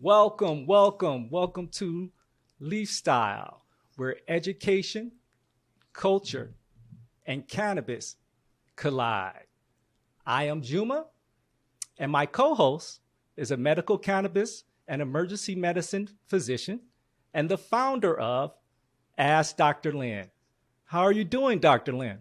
Welcome to Leafstyle, where education, culture, and cannabis collide. I am Juma, and my co host is a medical cannabis and emergency medicine physician and the founder of Ask Dr. Lynn. How are you doing, Dr. Lynn?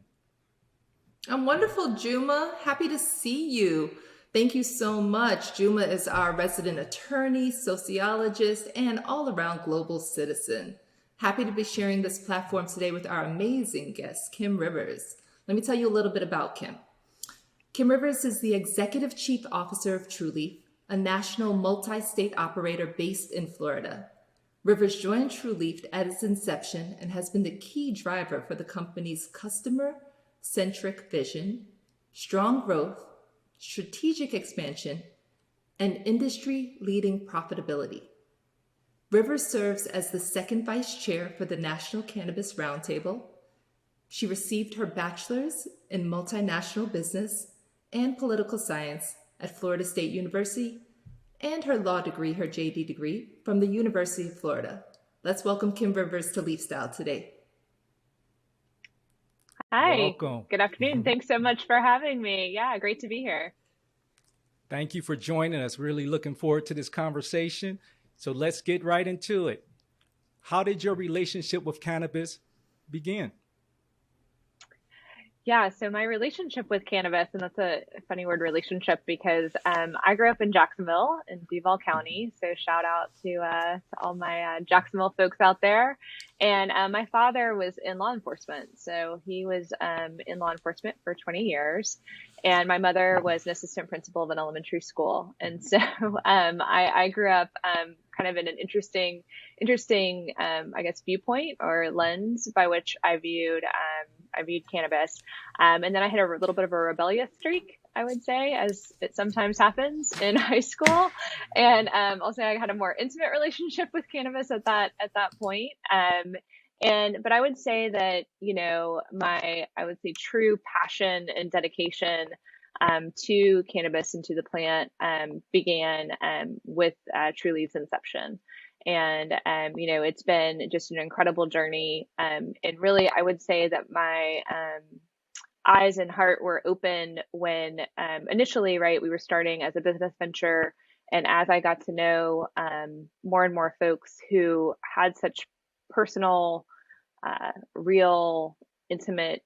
I'm wonderful, Juma. Happy to see you. Thank you so much. Juma is our resident attorney, sociologist, and all around global citizen. Happy to be sharing this platform today with our amazing guest, Kim Rivers. Let me tell you a little bit about Kim. Kim Rivers is the Executive Chief Officer of Trulieve, a national multi-state operator based in Florida. Rivers joined Trulieve at its inception and has been the key driver for the company's customer-centric vision, strong growth, strategic expansion, and industry-leading profitability. Rivers serves as the second vice chair for the National Cannabis Roundtable. She received her bachelor's in multinational business and political science at Florida State University and her law degree, her JD degree, from the University of Florida. Let's welcome Kim Rivers to Leafstyle today. Hi. Welcome. Good afternoon. Thanks so much for having me. Yeah, great to be here. Thank you for joining us. Really looking forward to this conversation. So let's get right into it. How did your relationship with cannabis begin? Yeah, so my relationship with cannabis, and that's a funny word, relationship, because I grew up in Jacksonville in Duval County. So shout out to all my Jacksonville folks out there. And my father was in law enforcement. So he was in law enforcement for 20 years. And my mother was an assistant principal of an elementary school. And so I grew up kind of in an interesting, I guess, viewpoint or lens by which I viewed cannabis. And then I had a little bit of a rebellious streak, I would say, as it sometimes happens in high school. And also I had a more intimate relationship with cannabis at that point. But I would say that, I would say true passion and dedication to cannabis and to the plant began with Trulieve's inception. And, it's been just an incredible journey. And really, I would say that my eyes and heart were open when initially, right, we were starting as a business venture. And as I got to know more and more folks who had such personal, real, intimate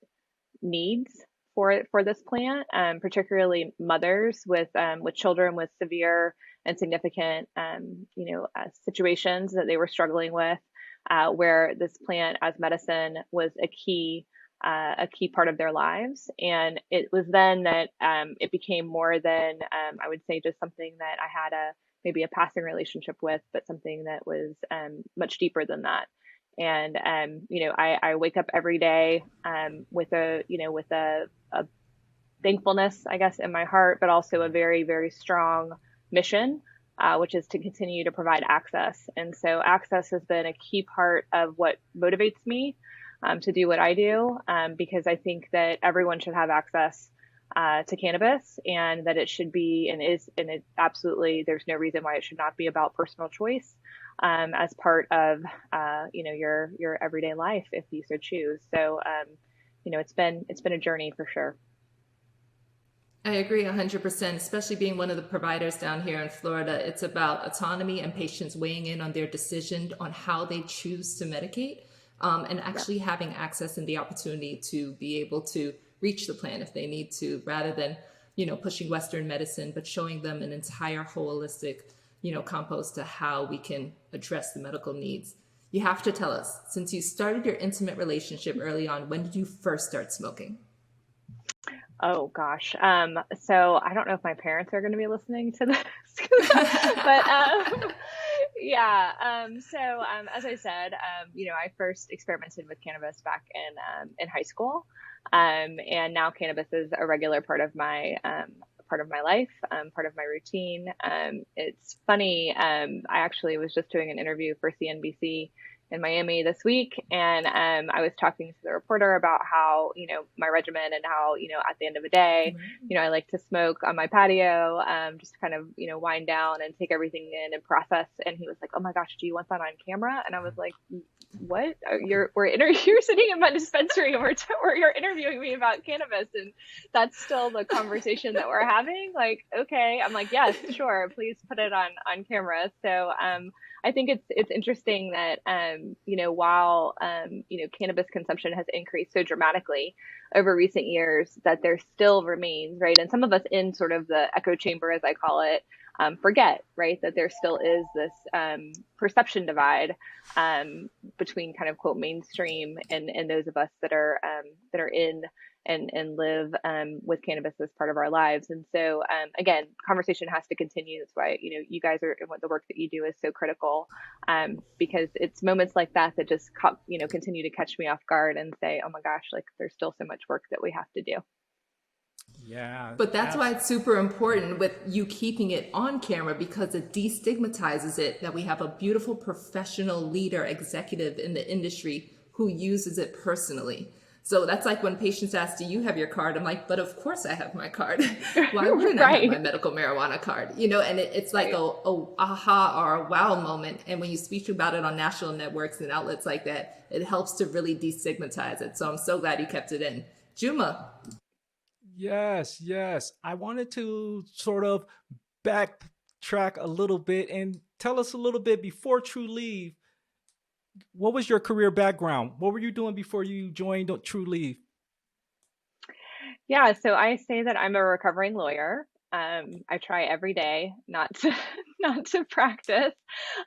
needs for this plant, particularly mothers with children with severe and significant, situations that they were struggling with, where this plant as medicine was a key part of their lives. And it was then that it became more than, I would say, just something that I had maybe a passing relationship with, but something that was much deeper than that. And, I wake up every day with a thankfulness, I guess, in my heart, but also a very, very strong mission, which is to continue to provide access. And so access has been a key part of what motivates me to do what I do, because I think that everyone should have access to cannabis, and that it should be and it absolutely, there's no reason why it should not be about personal choice as part of your everyday life if you so choose. So it's been a journey for sure. I agree 100%, especially being one of the providers down here in Florida. It's about autonomy and patients weighing in on their decision on how they choose to medicate, and actually having access and the opportunity to be able to reach the plant if they need to, rather than, pushing Western medicine, but showing them an entire holistic, compost to how we can address the medical needs. You have to tell us, since you started your intimate relationship early on, when did you first start smoking? Oh gosh. So I don't know if my parents are going to be listening to this, but yeah. So as I said, I first experimented with cannabis back in high school, and now cannabis is a regular part of my life, part of my routine. It's funny. I actually was just doing an interview for CNBC in Miami this week, and I was talking to the reporter about how, my regimen and how, at the end of the day, I like to smoke on my patio, just kind of, wind down and take everything in and process. And he was like, "Oh my gosh, do you want that on camera?" And I was like, "What? You're sitting in my dispensary and you're interviewing me about cannabis, and that's still the conversation that we're having?" Like, okay. I'm like, "Yes, sure, please put it on camera." So I think it's interesting that while cannabis consumption has increased so dramatically over recent years, that there still remains, right, and some of us in sort of the echo chamber, as I call it, forget, right, that there still is this perception divide between kind of quote mainstream and those of us that are in and live with cannabis as part of our lives. And so again, conversation has to continue. That's why you guys are, what the work that you do is so critical, because it's moments like that that just continue to catch me off guard and say, "Oh my gosh, like there's still so much work that we have to do." Yeah. But that's why it's super important with you keeping it on camera, because it destigmatizes it, that we have a beautiful professional leader, executive in the industry who uses it personally. So that's like when patients ask, "Do you have your card?" I'm like, "But of course I have my card. Why wouldn't I have my medical marijuana card?" And it's like a aha or a wow moment. And when you speak about it on national networks and outlets like that, it helps to really destigmatize it. So I'm so glad you kept it in. Juma. Yes. I wanted to sort of backtrack a little bit and tell us a little bit before Trulieve. What was your career background? What were you doing before you joined Trulieve? Yeah, so I say that I'm a recovering lawyer. I try every day not to practice.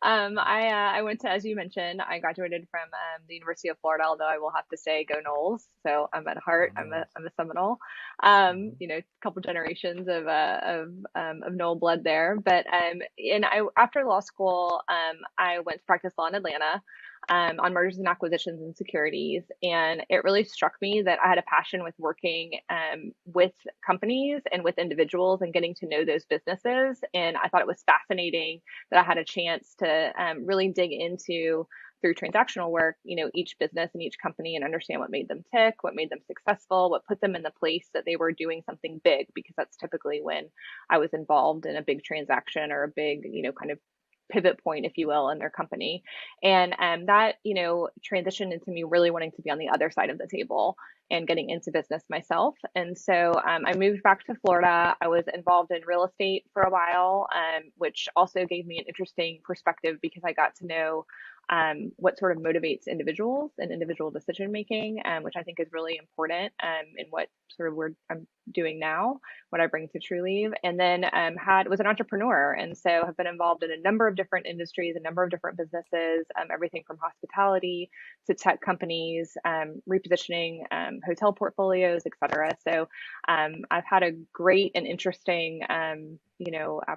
I went to, as you mentioned, I graduated from the University of Florida, although I will have to say, go Noles. So I'm at heart, I'm a Seminole. A couple generations of Nole blood there. But after law school, I went to practice law in Atlanta. On mergers and acquisitions and securities. And it really struck me that I had a passion with working with companies and with individuals and getting to know those businesses. And I thought it was fascinating that I had a chance to really dig into, through transactional work, each business and each company, and understand what made them tick, what made them successful, what put them in the place that they were doing something big, because that's typically when I was involved in a big transaction or a big, kind of pivot point, if you will, in their company. And that, transitioned into me really wanting to be on the other side of the table and getting into business myself. And so I moved back to Florida. I was involved in real estate for a while, which also gave me an interesting perspective, because I got to know what sort of motivates individuals and individual decision making, which I think is really important in what sort of I'm doing now, what I bring to Trulieve. And then was an entrepreneur, and so have been involved in a number of different industries, a number of different businesses, everything from hospitality to tech companies, repositioning hotel portfolios, et cetera. So I've had a great and interesting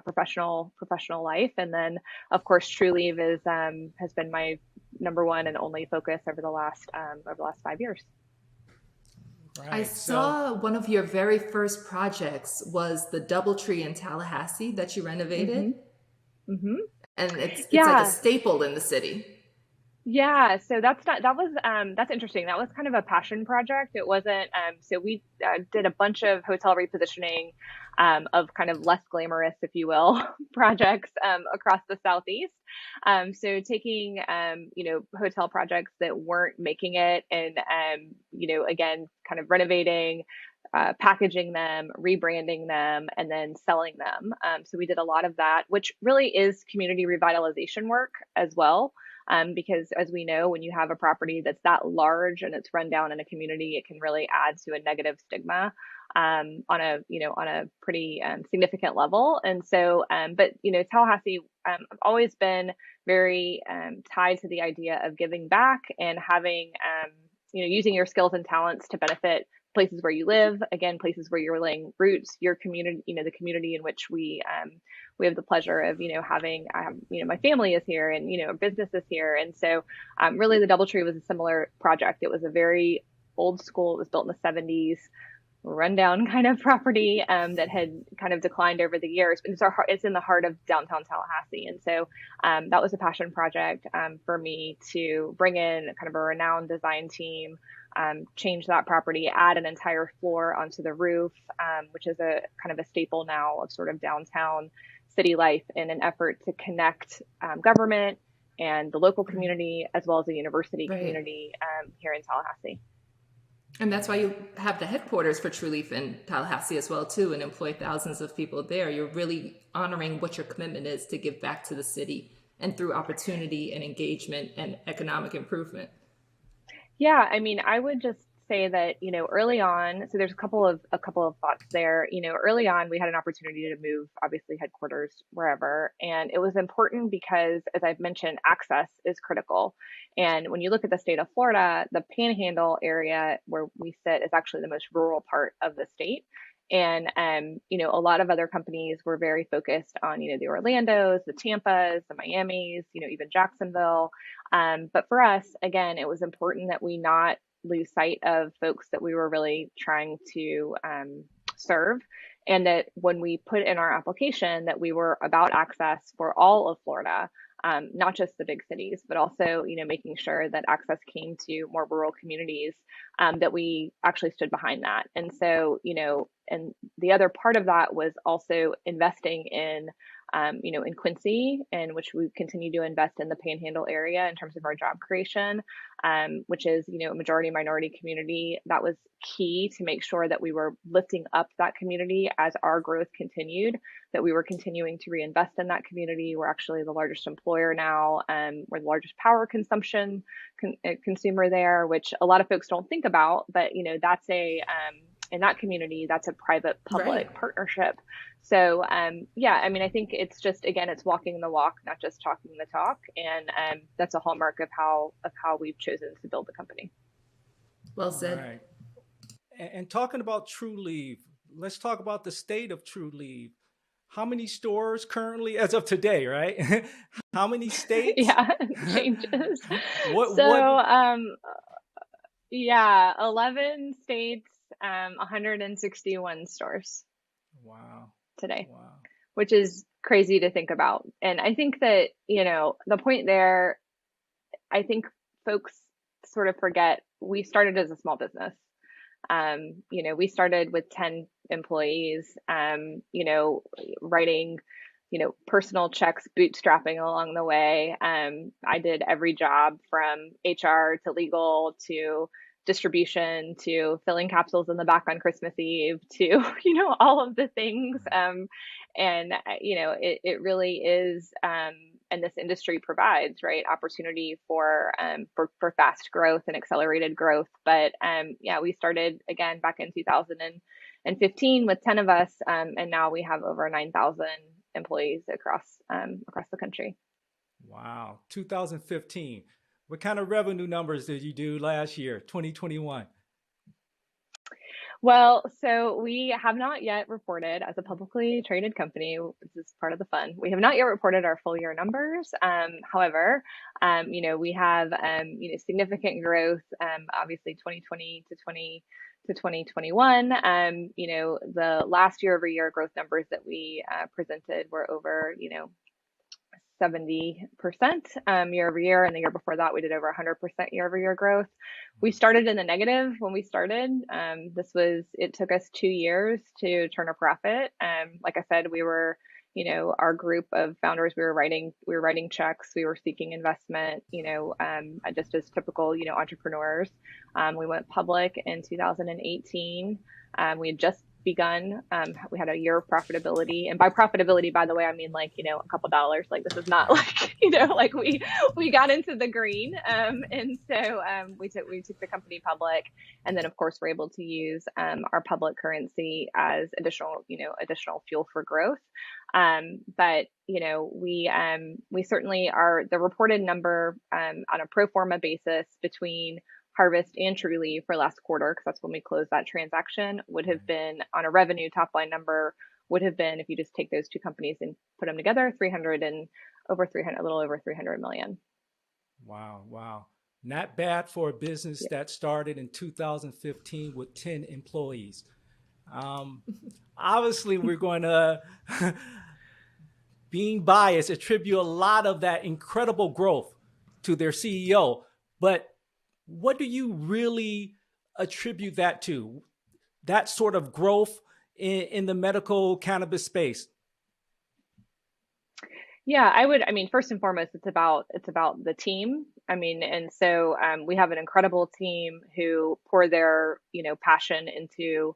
professional life. And then, of course, Trulieve has been my number one and only focus over the last 5 years. Right. I saw one of your very first projects was the DoubleTree in Tallahassee that you renovated. Mm-hmm. And it's like a staple in the city. Yeah, so that's interesting. That was kind of a passion project. It wasn't, so we did a bunch of hotel repositioning of kind of less glamorous, if you will, projects across the Southeast. So taking, hotel projects that weren't making it and, again, kind of renovating, packaging them, rebranding them, and then selling them. So we did a lot of that, which really is community revitalization work as well. Because as we know, when you have a property that's that large and it's run down in a community, it can really add to a negative stigma on a pretty significant level. And so, but Tallahassee, I've always been very tied to the idea of giving back and having using your skills and talents to benefit places where you live, again, places where you're laying roots, your community, the community in which we have the pleasure of, having, my family is here and, business is here. And so really the DoubleTree was a similar project. It was a very old school. It was built in the 70s, rundown kind of property that had kind of declined over the years. But it's in the heart of downtown Tallahassee. And so that was a passion project for me to bring in kind of a renowned design team, change that property, add an entire floor onto the roof, which is a kind of a staple now of sort of downtown city life, in an effort to connect government and the local community as well as the university community here in Tallahassee. And that's why you have the headquarters for Trulieve in Tallahassee as well, too, and employ thousands of people there. You're really honoring what your commitment is to give back to the city, and through opportunity and engagement and economic improvement. Yeah, I mean, I would just say that, early on, so there's a couple of thoughts there. Early on, we had an opportunity to move, obviously, headquarters wherever. And it was important because, as I've mentioned, access is critical. And when you look at the state of Florida, the Panhandle area where we sit is actually the most rural part of the state. And, a lot of other companies were very focused on, the Orlandos, the Tampas, the Miamis, even Jacksonville. But for us, again, it was important that we not lose sight of folks that we were really trying to serve. And that when we put in our application that we were about access for all of Florida, not just the big cities, but also, making sure that access came to more rural communities, that we actually stood behind that. And so, and the other part of that was also investing in, in Quincy, in which we continue to invest in the Panhandle area in terms of our job creation, which is, a majority minority community. That was key to make sure that we were lifting up that community as our growth continued, that we were continuing to reinvest in that community. We're actually the largest employer now. We're the largest power consumption consumer there, which a lot of folks don't think about, but, that's in that community, that's a private-public partnership. So, I mean, I think it's just, again, it's walking the walk, not just talking the talk. And that's a hallmark of how we've chosen to build the company. Well said. Right. And talking about Trulieve, let's talk about the state of Trulieve. How many stores currently, as of today, right? How many states? Yeah, it changes. 11 states, 161 stores. Wow. Today. Wow. Which is crazy to think about. And I think that, the point there, I think folks sort of forget we started as a small business. We started with 10 employees, writing, personal checks, bootstrapping along the way. I did every job from HR to legal to distribution to filling capsules in the back on Christmas Eve to, all of the things. It really is, and this industry provides, right, opportunity for fast growth and accelerated growth. But we started again back in 2015 with 10 of us, and now we have over 9,000 employees across the country. Wow, 2015. What kind of revenue numbers did you do last year, 2021? Well, so we have not yet reported as a publicly traded company. This is part of the fun. We have not yet reported our full year numbers. However, we have, significant growth, obviously 2020 to 2021. The last year over year growth numbers that we presented were over, 70% year over year. And the year before that, we did over 100% year over year growth. We started in the negative when we started. It took us 2 years to turn a profit. Like I said, we were, our group of founders, we were writing checks, we were seeking investment, just as typical, entrepreneurs. We went public in 2018. We had just begun. We had a year of profitability, and by profitability, by the way, I mean a couple dollars. Like this is not like we got into the green, and so we took the company public, and then of course we're able to use our public currency as additional fuel for growth. But we certainly are the reported number on a pro forma basis between Harvest and Trulieve for last quarter, because that's when we closed that transaction, would have been on a revenue top line number, would have been, if you just take those two companies and put them together, a little over 300 million. Wow. Not bad for a business that started in 2015 with 10 employees. Obviously, we're going to, being biased, attribute a lot of that incredible growth to their CEO. But what do you really attribute that to? That sort of growth in the medical cannabis space? Yeah, I mean, first and foremost, it's about the team. I mean, and so we have an incredible team who pour their, passion into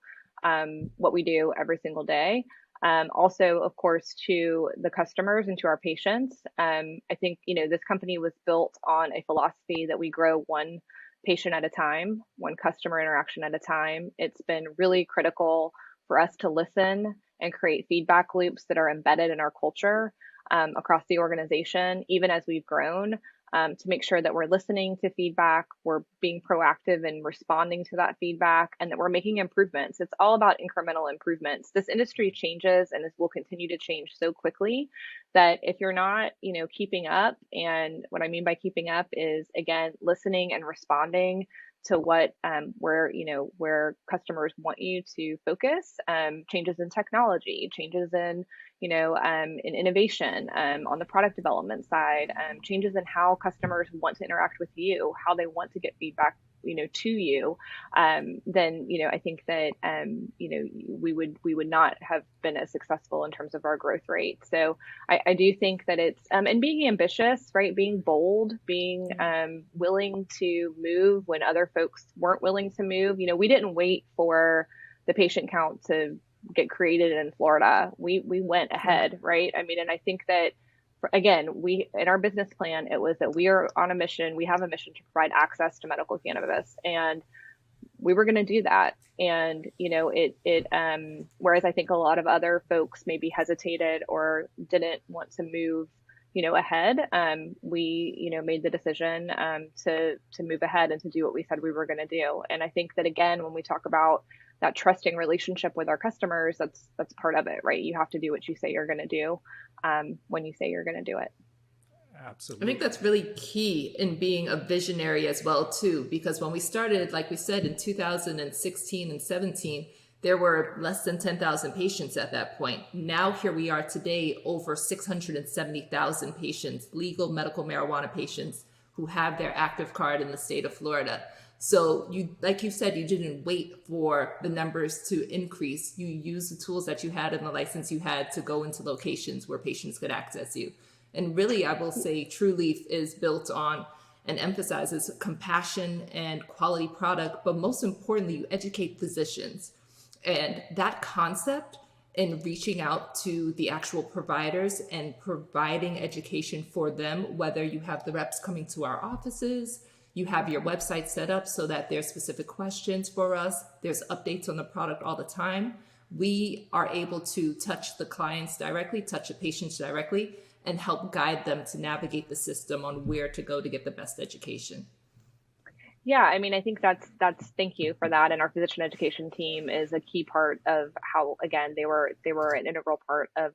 what we do every single day. Also, of course, to the customers and to our patients. I think, this company was built on a philosophy that we grow one patient at a time, one customer interaction at a time. It's been really critical for us to listen and create feedback loops that are embedded in our culture across the organization, even as we've grown, to make sure that we're listening to feedback, we're being proactive in responding to that feedback, and that we're making improvements. It's all about incremental improvements. This industry changes, and this will continue to change so quickly that if you're not, keeping up, and what I mean by keeping up is, again, listening and responding to what where customers want you to focus, changes in technology, changes in in innovation, on the product development side, changes in how customers want to interact with you, how they want to get feedback to you, then I think that we would not have been as successful in terms of our growth rate. So I do think that it's and being ambitious, right? Being bold, being willing to move when other folks weren't willing to move. We didn't wait for the patient count to get created in Florida. We went ahead, right? I mean, and I think that, again, in our business plan, it was that we are on a mission. We have a mission to provide access to medical cannabis, and we were going to do that. And whereas I think a lot of other folks maybe hesitated or didn't want to move ahead, we made the decision to move ahead and to do what we said we were going to do. And I think that, again, when we talk about that trusting relationship with our customers, that's part of it, right? You have to do what you say you're going to do when you say you're going to do it. Absolutely. I think that's really key in being a visionary as well, too, because when we started, like we said, in 2016 and 17, there were less than 10,000 patients at that point. Now, here we are today, over 670,000 patients, legal medical marijuana patients who have their active card in the state of Florida. So like you said, you didn't wait for the numbers to increase. You used the tools that you had and the license you had to go into locations where patients could access you. And really, I will say Trulieve is built on and emphasizes compassion and quality product, but most importantly, you educate physicians. And that concept in reaching out to the actual providers and providing education for them, whether you have the reps coming to our offices, you have your website set up so that there's specific questions for us, there's updates on the product all the time. We are able to touch the clients directly, touch the patients directly, and help guide them to navigate the system on where to go to get the best education. Yeah, I mean, I think that's thank you for that. And our physician education team is a key part of how, again, they were an integral part of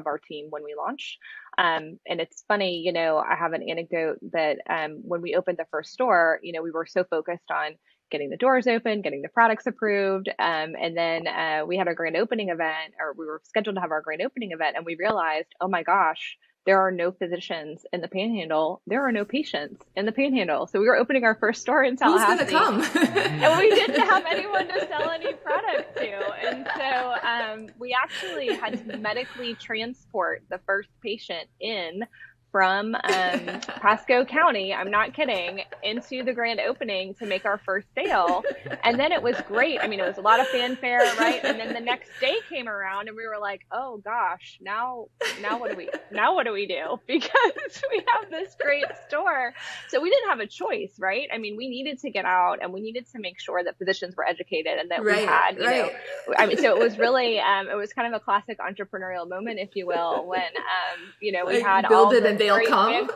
our team when we launched. And it's funny, I have an anecdote that when we opened the first store, we were so focused on getting the doors open, getting the products approved. And then we had our grand opening event, or we were scheduled to have our grand opening event. And we realized, oh my gosh, there are no physicians in the Panhandle. There are no patients in the Panhandle. So we were opening our first store in Tallahassee. Who's going to come? And we didn't have anyone to sell any product to. And so we actually had to medically transport the first patient in from Pasco County, I'm not kidding, into the grand opening to make our first sale. And then it was great. I mean, it was a lot of fanfare, right? And then the next day came around and we were like, oh gosh, now what do we do? Because we have this great store. So we didn't have a choice, right? I mean, we needed to get out and we needed to make sure that physicians were educated and that we had, I mean, so it was really, it was kind of a classic entrepreneurial moment, if you will, when, we had build all it and they'll come.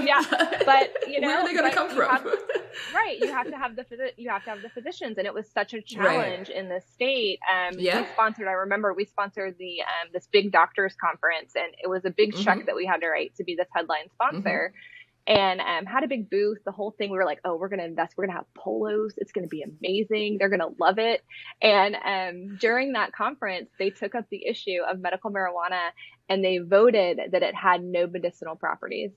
Yeah, but where are they going to come from? You have to have the physicians, and it was such a challenge in the state. We sponsored the this big doctors conference, and it was a big check that we had to write to be this headline sponsor. and had a big booth. The whole thing, we were like, oh, we're going to invest. We're going to have polos. It's going to be amazing. They're going to love it. And during that conference, they took up the issue of medical marijuana, and they voted that it had no medicinal properties.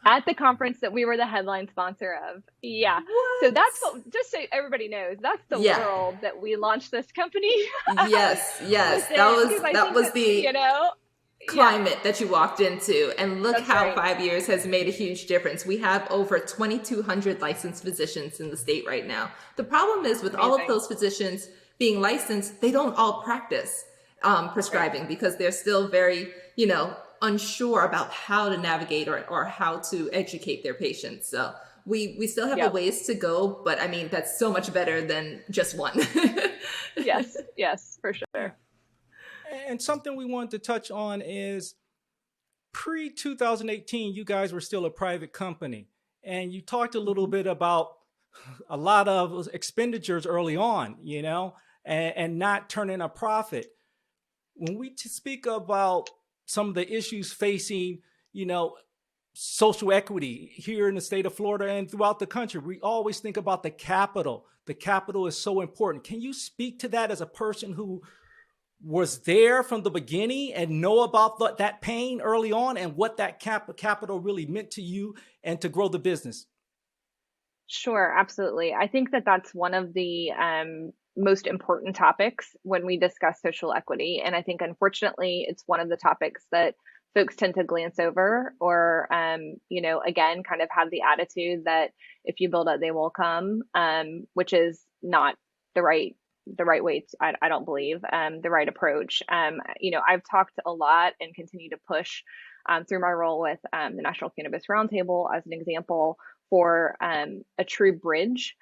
At the conference that we were the headline sponsor of. Yeah. What? So that's what, just so everybody knows, that's the world that we launched this company. Yes. That was the climate that you walked into. And look how 5 years has made a huge difference. We have over 2,200 licensed physicians in the state right now. The problem is with all of those physicians being licensed, they don't all practice prescribing because they're still very, unsure about how to navigate or how to educate their patients. So we still have a ways to go, but I mean, that's so much better than just one. Yes, for sure. And something we wanted to touch on is pre-2018, you guys were still a private company, and you talked a little bit about a lot of expenditures early on, and not turning a profit. When we speak about some of the issues facing, social equity here in the state of Florida and throughout the country, we always think about the capital. The capital is so important. Can you speak to that as a person who was there from the beginning and know about that pain early on and what that capital really meant to you and to grow the business? Sure, absolutely. I think that that's one of the most important topics when we discuss social equity. And I think, unfortunately, it's one of the topics that folks tend to glance over or, again, kind of have the attitude that if you build it, they will come, which is not the right way to, I don't believe, the right approach. I've talked a lot and continue to push through my role with the National Cannabis Roundtable as an example for a true bridge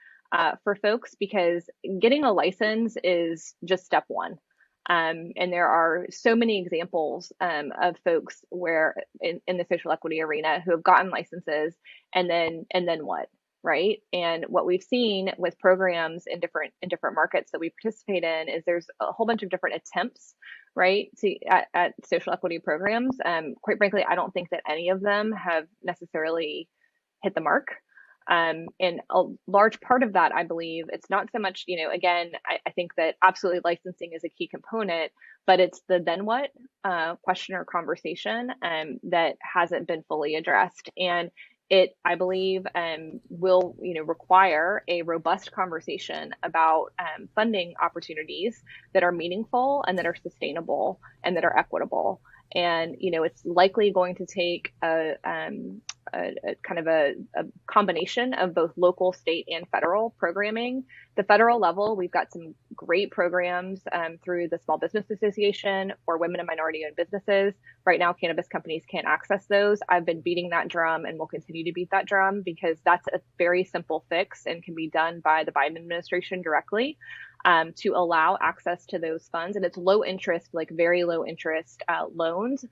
for folks, because getting a license is just step one. And there are so many examples of folks where in the social equity arena who have gotten licenses and then what, right? And what we've seen with programs in different markets that we participate in is there's a whole bunch of different attempts, right, at social equity programs. Quite frankly, I don't think that any of them have necessarily hit the mark. And a large part of that, I believe, it's not so much, again, I think that absolutely licensing is a key component, but it's the then what question or conversation that hasn't been fully addressed. And it, I believe, will, require a robust conversation about funding opportunities that are meaningful and that are sustainable and that are equitable. And, it's likely going to take a kind of a combination of both local, state, and federal programming. The federal level, we've got some great programs through the Small Business Association for women and minority-owned businesses. Right now, cannabis companies can't access those. I've been beating that drum and will continue to beat that drum because that's a very simple fix and can be done by the Biden administration directly. To allow access to those funds. And it's low interest, like very low interest loans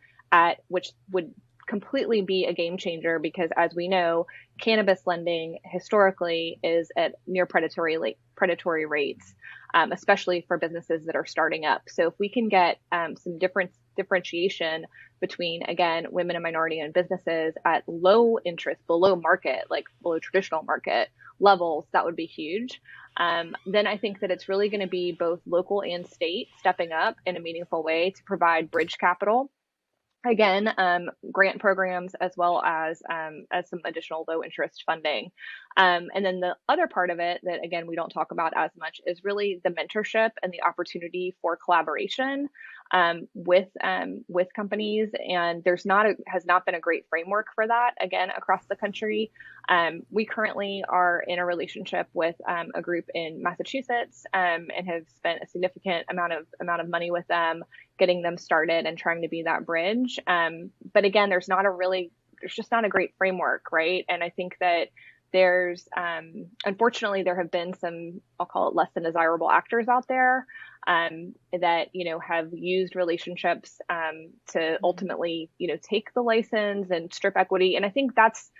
which would completely be a game changer because, as we know, cannabis lending historically is at near predatory rates, especially for businesses that are starting up. So if we can get some differentiation between, again, women and minority-owned businesses at low interest, below market, like below traditional market levels, that would be huge. Then I think that it's really going to be both local and state stepping up in a meaningful way to provide bridge capital. Again, grant programs as well as some additional low interest funding. And then the other part of it that, again, we don't talk about as much is really the mentorship and the opportunity for collaboration with companies. And has not been a great framework for that, again, across the country. We currently are in a relationship with a group in Massachusetts and have spent a significant amount of money with them, getting them started and trying to be that bridge. But again, there's just not a great framework, right? And I think that there's, unfortunately, there have been some, I'll call it less than desirable actors out there that, have used relationships to ultimately, take the license and strip equity. And I think that's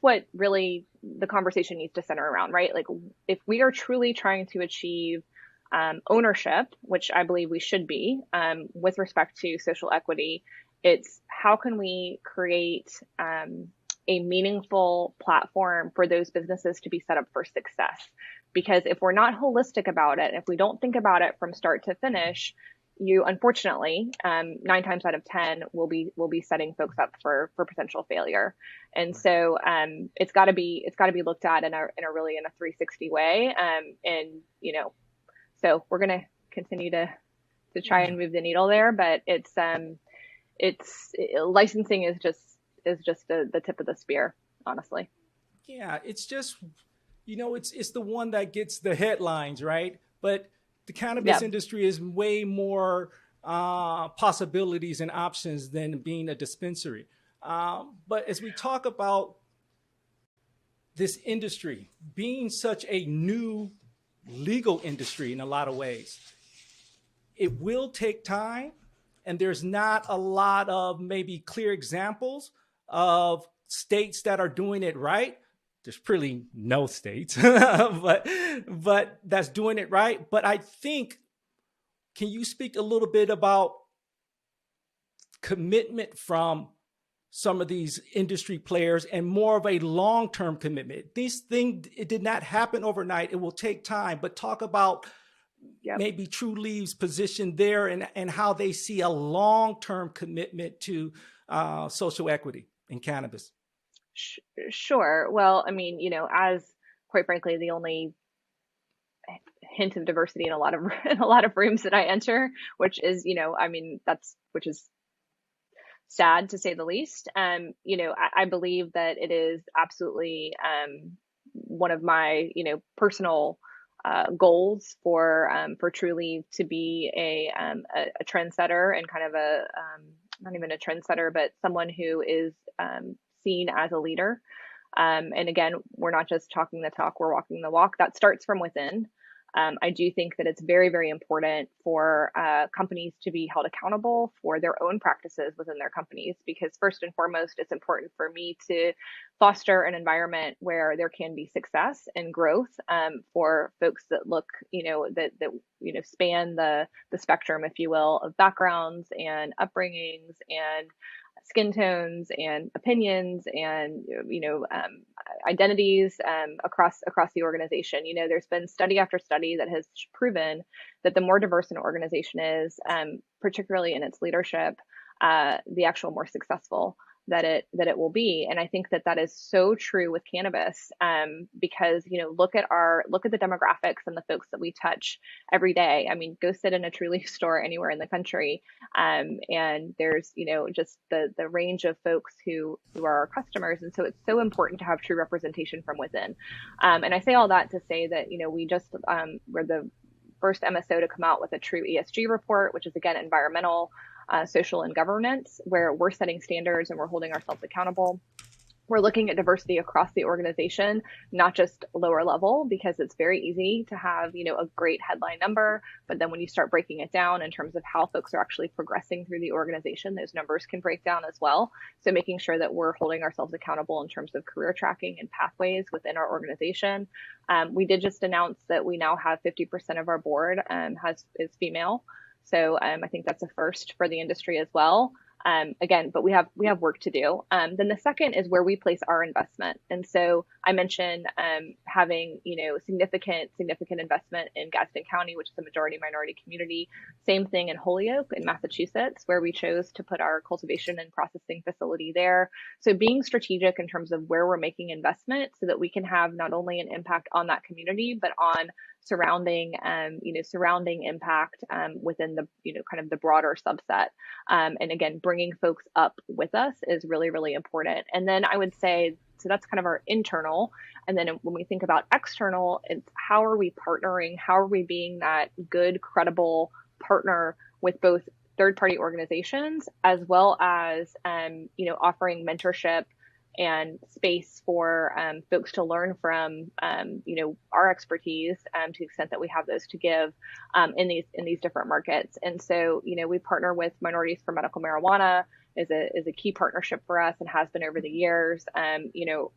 what really the conversation needs to center around, right? Like if we are truly trying to achieve ownership, which I believe we should be with respect to social equity, it's how can we create a meaningful platform for those businesses to be set up for success. Because if we're not holistic about it, if we don't think about it from start to finish, you unfortunately 9 times out of 10 will be setting folks up for potential failure. And so it's got to be looked at in a 360 way. And so we're going to continue to try and move the needle there, but it's licensing is just the tip of the spear, honestly. Yeah, it's just, it's the one that gets the headlines, right? But the cannabis industry is way more possibilities and options than being a dispensary. But as we talk about this industry being such a new legal industry in a lot of ways, it will take time, and there's not a lot of maybe clear examples of states that are doing it right. There's really no states, but that's doing it right. But I think, can you speak a little bit about commitment from some of these industry players and more of a long-term commitment? This thing, it did not happen overnight. It will take time, but talk about maybe Trulieve's position there and how they see a long-term commitment to social equity in cannabis. Sure. Well, I mean, as quite frankly, the only hint of diversity in a lot of rooms that I enter, which is, which is sad to say the least. I believe that it is absolutely one of my, personal goals for Trulieve to be a trendsetter and kind of not even a trendsetter, but someone who is seen as a leader. And again, we're not just talking the talk, we're walking the walk. That starts from within. I do think that it's very, very important for companies to be held accountable for their own practices within their companies, because first and foremost, it's important for me to foster an environment where there can be success and growth for folks that look, that span the spectrum, if you will, of backgrounds and upbringings and skin tones and opinions and identities across the organization. There's been study after study that has proven that the more diverse an organization is, particularly in its leadership, the actual more successful that it will be. And I think that is so true with cannabis, because look at the demographics and the folks that we touch every day. I mean, go sit in a Trulieve store anywhere in the country, and there's just the range of folks who are our customers. And so it's so important to have true representation from within. And I say all that to say that we just we're the first MSO to come out with a true ESG report, which is again environmental, social, and governance, where we're setting standards and we're holding ourselves accountable. We're looking at diversity across the organization, not just lower level, because it's very easy to have, a great headline number. But then when you start breaking it down in terms of how folks are actually progressing through the organization, those numbers can break down as well. So making sure that we're holding ourselves accountable in terms of career tracking and pathways within our organization. We did just announce that we now have 50% of our board is female. So I think that's a first for the industry as well. Again, but we have work to do. Then the second is where we place our investment. And so I mentioned having significant investment in Gadsden County, which is a majority minority community. Same thing in Holyoke in Massachusetts, where we chose to put our cultivation and processing facility there. So being strategic in terms of where we're making investment, so that we can have not only an impact on that community, but on surrounding impact within the kind of the broader subset. And again, bringing folks up with us is really, really important. And then I would say, so that's kind of our internal. And then when we think about external, it's how are we partnering? How are we being that good, credible partner with both third-party organizations, as well as offering mentorship and space for folks to learn from, our expertise to the extent that we have those to give in these different markets. And so, we partner with Minorities for Medical Marijuana is a key partnership for us and has been over the years.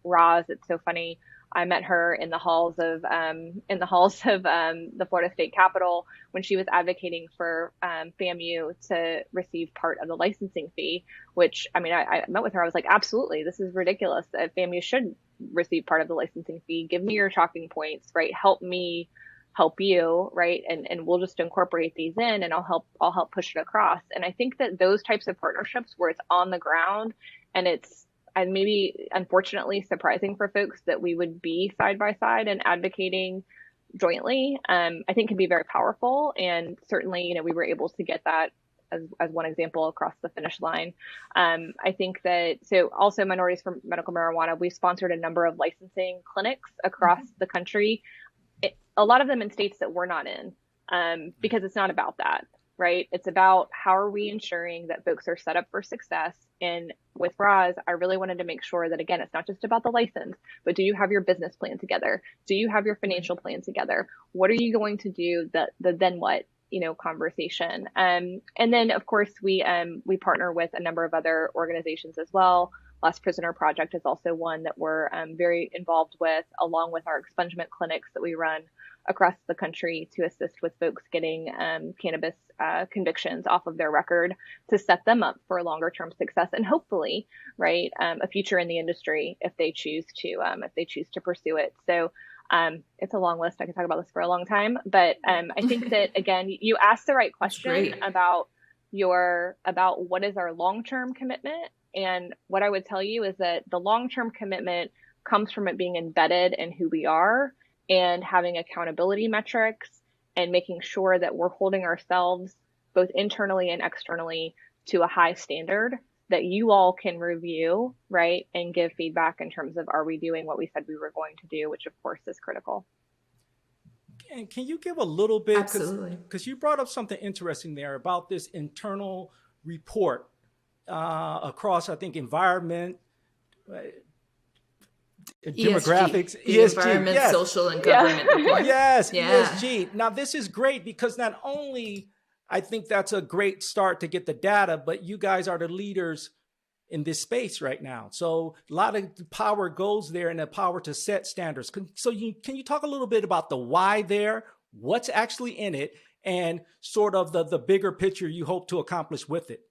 Roz, it's so funny. I met her in the halls of the Florida State Capitol when she was advocating for FAMU to receive part of the licensing fee. Which, I mean, I met with her. I was like, absolutely, this is ridiculous. FAMU should receive part of the licensing fee. Give me your talking points, right? Help me help you, right? And we'll just incorporate these in, and I'll help push it across. And I think that those types of partnerships where it's on the ground and it's, and maybe unfortunately surprising for folks that we would be side by side and advocating jointly, I think can be very powerful. And certainly, you know, we were able to get that as one example across the finish line. I think that, so also Minorities for Medical Marijuana, we've sponsored a number of licensing clinics across the country, a lot of them in states that we're not in, because it's not about that, right? It's about how are we ensuring that folks are set up for success. And with Roz, I really wanted to make sure that, again, it's not just about the license, but do you have your business plan together? Do you have your financial plan together? What are you going to do? The then what, you know, conversation. And then of course we partner with a number of other organizations as well. Last Prisoner Project is also one that we're very involved with, along with our expungement clinics that we run across the country to assist with folks getting cannabis convictions off of their record to set them up for longer term success and hopefully, right, a future in the industry if they choose to pursue it. So it's a long list. I could talk about this for a long time, but I think that, again, you asked the right question about what is our long-term commitment. And what I would tell you is that the long-term commitment comes from it being embedded in who we are and having accountability metrics and making sure that we're holding ourselves both internally and externally to a high standard that you all can review, right, and give feedback in terms of, are we doing what we said we were going to do, which of course is critical. And can you give a little bit, Absolutely, because you brought up something interesting there about this internal report across, I think, environment, demographics, ESG, environment, yes. social, and government report. Yes, ESG. Now, this is great because not only I think that's a great start to get the data, but you guys are the leaders in this space right now. So a lot of power goes there and the power to set standards. Can you talk a little bit about the why there, what's actually in it, and sort of the bigger picture you hope to accomplish with it?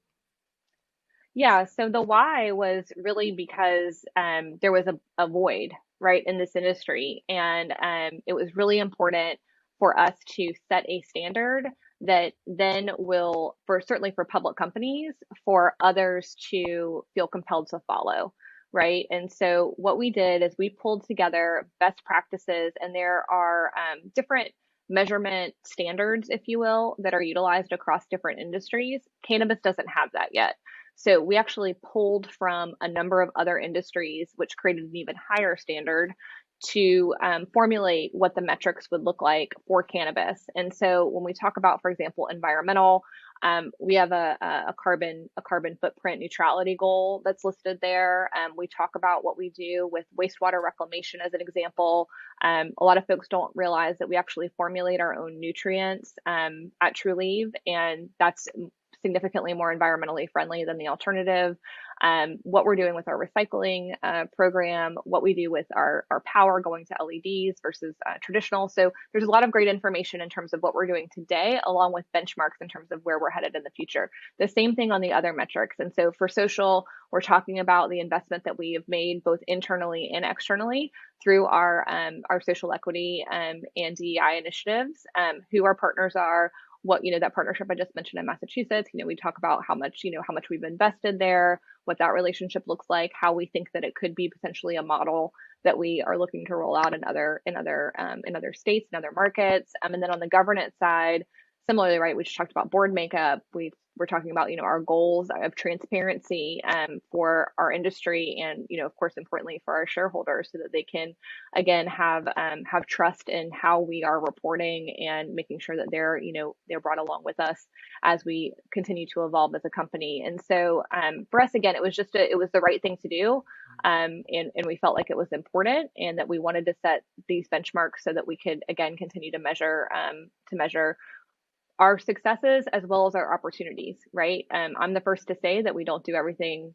Yeah, so the why was really because there was a void, right, in this industry. And it was really important for us to set a standard that then will, certainly for public companies, for others to feel compelled to follow, right? And so what we did is we pulled together best practices, and there are different measurement standards, if you will, that are utilized across different industries. Cannabis doesn't have that yet. So we actually pulled from a number of other industries, which created an even higher standard to formulate what the metrics would look like for cannabis. And so when we talk about, for example, environmental, we have a carbon footprint neutrality goal that's listed there. We talk about what we do with wastewater reclamation as an example. A lot of folks don't realize that we actually formulate our own nutrients at Trulieve, and that's significantly more environmentally friendly than the alternative. What we're doing with our recycling program, what we do with our power going to LEDs versus traditional. So there's a lot of great information in terms of what we're doing today, along with benchmarks in terms of where we're headed in the future. The same thing on the other metrics. And so for social, we're talking about the investment that we have made both internally and externally through our social equity and DEI initiatives, who our partners are, what, that partnership I just mentioned in Massachusetts, we talk about how much we've invested there, what that relationship looks like, how we think that it could be potentially a model that we are looking to roll out in other states and other markets. And then on the governance side, similarly, right, we just talked about board makeup. We're talking about, our goals of transparency for our industry and, of course, importantly for our shareholders so that they can, again, have trust in how we are reporting and making sure that they're brought along with us as we continue to evolve as a company. And so for us, again, it was the right thing to do. And we felt like it was important and that we wanted to set these benchmarks so that we could, again, continue to measure our successes as well as our opportunities, right? I'm the first to say that we don't do everything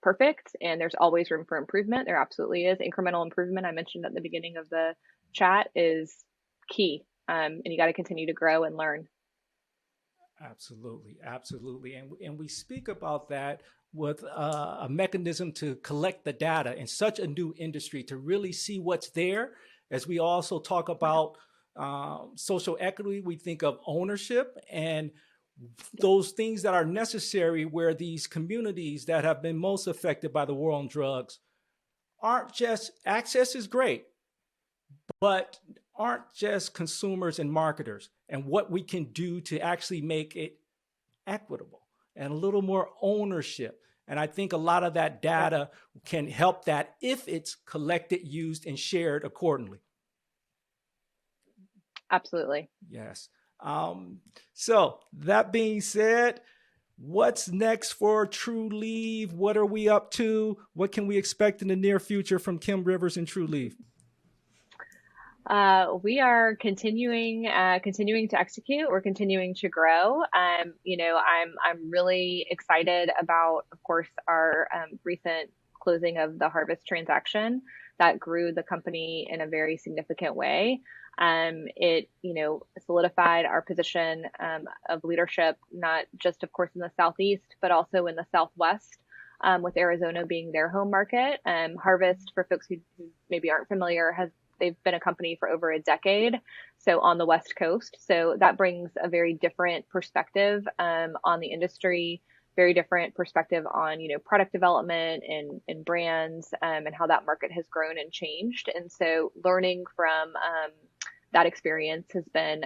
perfect and there's always room for improvement. There absolutely is. Incremental improvement, I mentioned at the beginning of the chat, is key. And you got to continue to grow and learn. Absolutely, absolutely. And we speak about that with a mechanism to collect the data in such a new industry to really see what's there. As we also talk about social equity, we think of ownership and those things that are necessary where these communities that have been most affected by the war on drugs aren't just, access is great, but aren't just consumers and marketers, and what we can do to actually make it equitable and a little more ownership. And I think a lot of that data can help that if it's collected, used, and shared accordingly. Absolutely. Yes. So that being said, what's next for Trulieve? What are we up to? What can we expect in the near future from Kim Rivers and Trulieve? We are continuing to execute. We're continuing to grow. I'm really excited about, of course, our recent closing of the Harvest transaction that grew the company in a very significant way. It solidified our position of leadership, not just, of course, in the Southeast, but also in the Southwest, with Arizona being their home market. Harvest, for folks who maybe aren't familiar, they've been a company for over a decade, so on the West Coast. So that brings a very different perspective on the industry, very different perspective on product development and brands and how that market has grown and changed. And so learning from that experience has been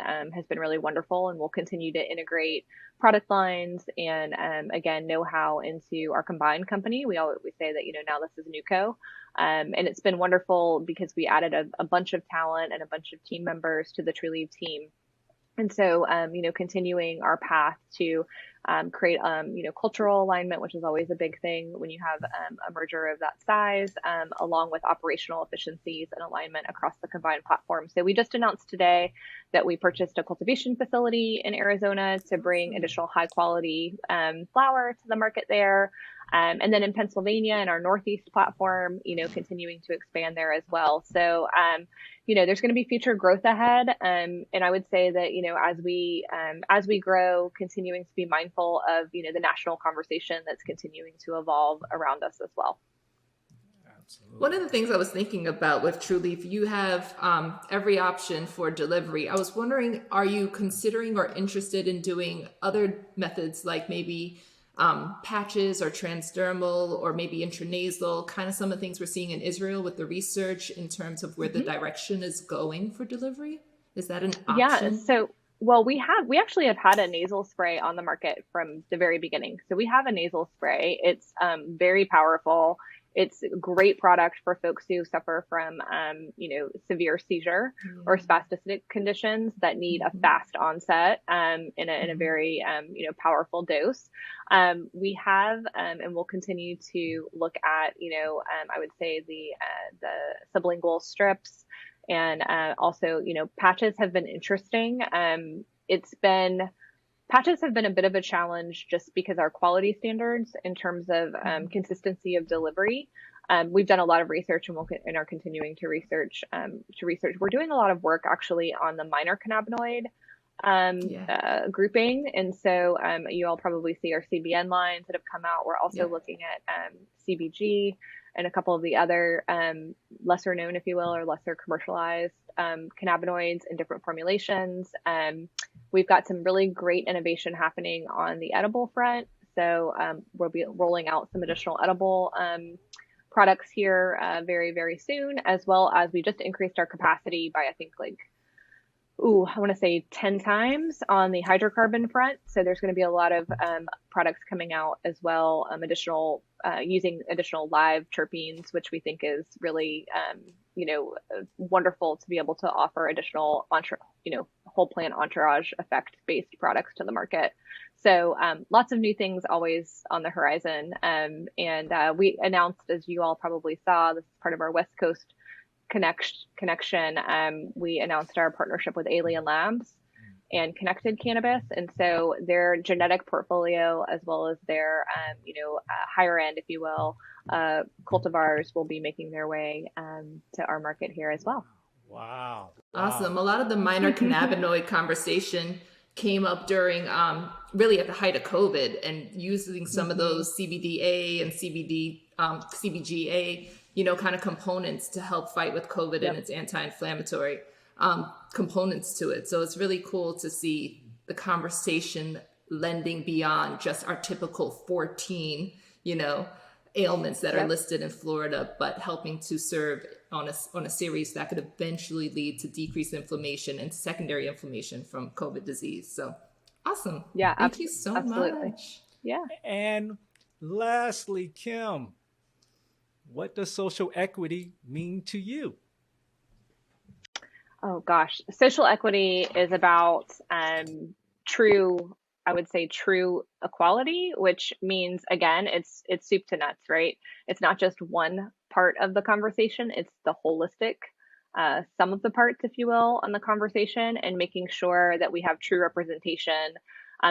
really wonderful, and we'll continue to integrate product lines and again know-how into our combined company. We say that now this is NewCo. And it's been wonderful because we added a bunch of talent and a bunch of team members to the Trulieve team. And so, continuing our path to create, cultural alignment, which is always a big thing when you have a merger of that size, along with operational efficiencies and alignment across the combined platform. So we just announced today that we purchased a cultivation facility in Arizona to bring additional high quality flower to the market there. And then in Pennsylvania in our Northeast platform, continuing to expand there as well. So, there's going to be future growth ahead. And I would say that, as we grow, continuing to be mindful of, the national conversation that's continuing to evolve around us as well. Absolutely. One of the things I was thinking about with Trulieve, you have every option for delivery. I was wondering, are you considering or interested in doing other methods like maybe patches or transdermal or maybe intranasal, kind of some of the things we're seeing in Israel with the research in terms of where the direction is going for delivery? Is that an option? Yeah. So, well, we actually have had a nasal spray on the market from the very beginning. So we have a nasal spray. It's very powerful. It's a great product for folks who suffer from, severe seizure or spastic conditions that need a fast onset in a very, powerful dose. We have and will continue to look at, I would say the sublingual strips and also, patches have been interesting. Patches have been a bit of a challenge just because our quality standards in terms of consistency of delivery. We've done a lot of research and are continuing to research. We're doing a lot of work actually on the minor cannabinoid grouping. And so you all probably see our CBN lines that have come out. We're also looking at CBG and a couple of the other lesser known, if you will, or lesser commercialized cannabinoids in different formulations. We've got some really great innovation happening on the edible front. So we'll be rolling out some additional edible products here very, very soon, as well as we just increased our capacity by, I think, I want to say 10 times on the hydrocarbon front. So there's going to be a lot of products coming out as well, using additional live terpenes, which we think is really, wonderful to be able to offer additional, whole plant entourage effect based products to the market. So lots of new things always on the horizon. And we announced, as you all probably saw, this is part of our West Coast connection. We announced our partnership with Alien Labs and connected cannabis. And so their genetic portfolio, as well as their, higher end, if you will, cultivars will be making their way to our market here as well. Wow. Awesome. A lot of the minor cannabinoid conversation came up during really at the height of COVID, and using some of those CBDA and CBGA, kind of components to help fight with COVID and its anti-inflammatory components to it. So it's really cool to see the conversation lending beyond just our typical 14, ailments that are listed in Florida, but helping to serve on a series that could eventually lead to decreased inflammation and secondary inflammation from COVID disease. So awesome. Yeah. Thank you so much. Yeah. And lastly, Kim, what does social equity mean to you? Oh gosh, social equity is about true equality, which means, again, it's soup to nuts, right? It's not just one part of the conversation, it's the holistic sum of the parts, if you will, on the conversation, and making sure that we have true representation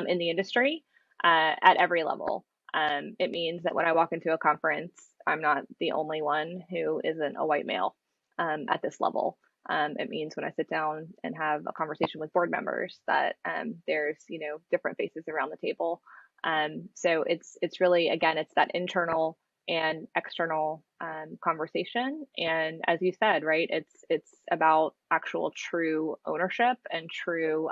in the industry at every level. It means that when I walk into a conference, I'm not the only one who isn't a white male at this level. It means when I sit down and have a conversation with board members that there's different faces around the table. So it's really, again, it's that internal and external conversation. And as you said, right, it's about actual true ownership and true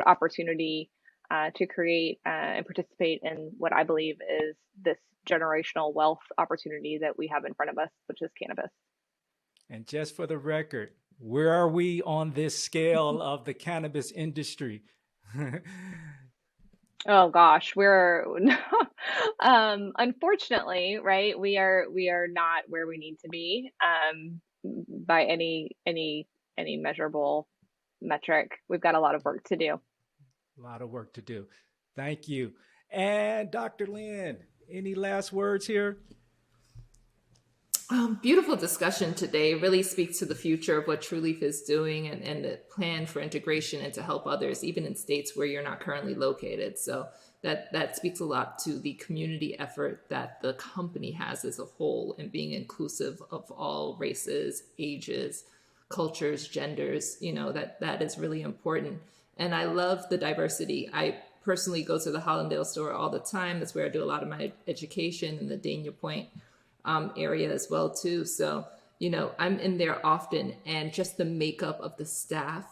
opportunity to create and participate in what I believe is this generational wealth opportunity that we have in front of us, which is cannabis. And just for the record, where are we on this scale of the cannabis industry? Oh gosh, we're unfortunately, right, we are not where we need to be by any measurable metric. We've got a lot of work to do. A lot of work to do. Thank you. And Dr. Lynn, any last words here? Beautiful discussion today. Really speaks to the future of what Trulieve is doing and the plan for integration and to help others, even in states where you're not currently located. So that speaks a lot to the community effort that the company has as a whole, and being inclusive of all races, ages, cultures, genders. That is really important. And I love the diversity. I personally go to the Hollandale store all the time. That's where I do a lot of my education, in the Dania Point area as well too. So, I'm in there often, and just the makeup of the staff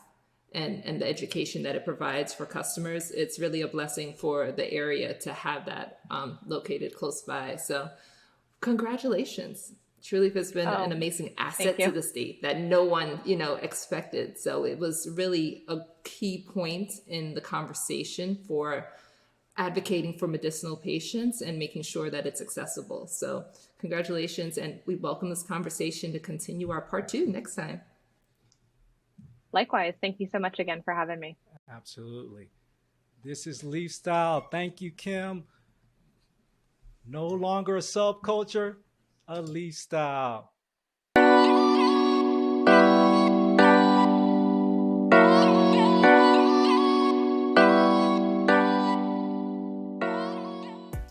and the education that it provides for customers, it's really a blessing for the area to have that located close by. So congratulations. Trulieve has been an amazing asset to the state that no one, expected. So it was really a key point in the conversation for advocating for medicinal patients and making sure that it's accessible. So congratulations, and we welcome this conversation to continue our part 2 next time. Likewise. Thank you so much again for having me. Absolutely. This is Leafstyle. Thank you, Kim. No longer a subculture, a Leafstyle.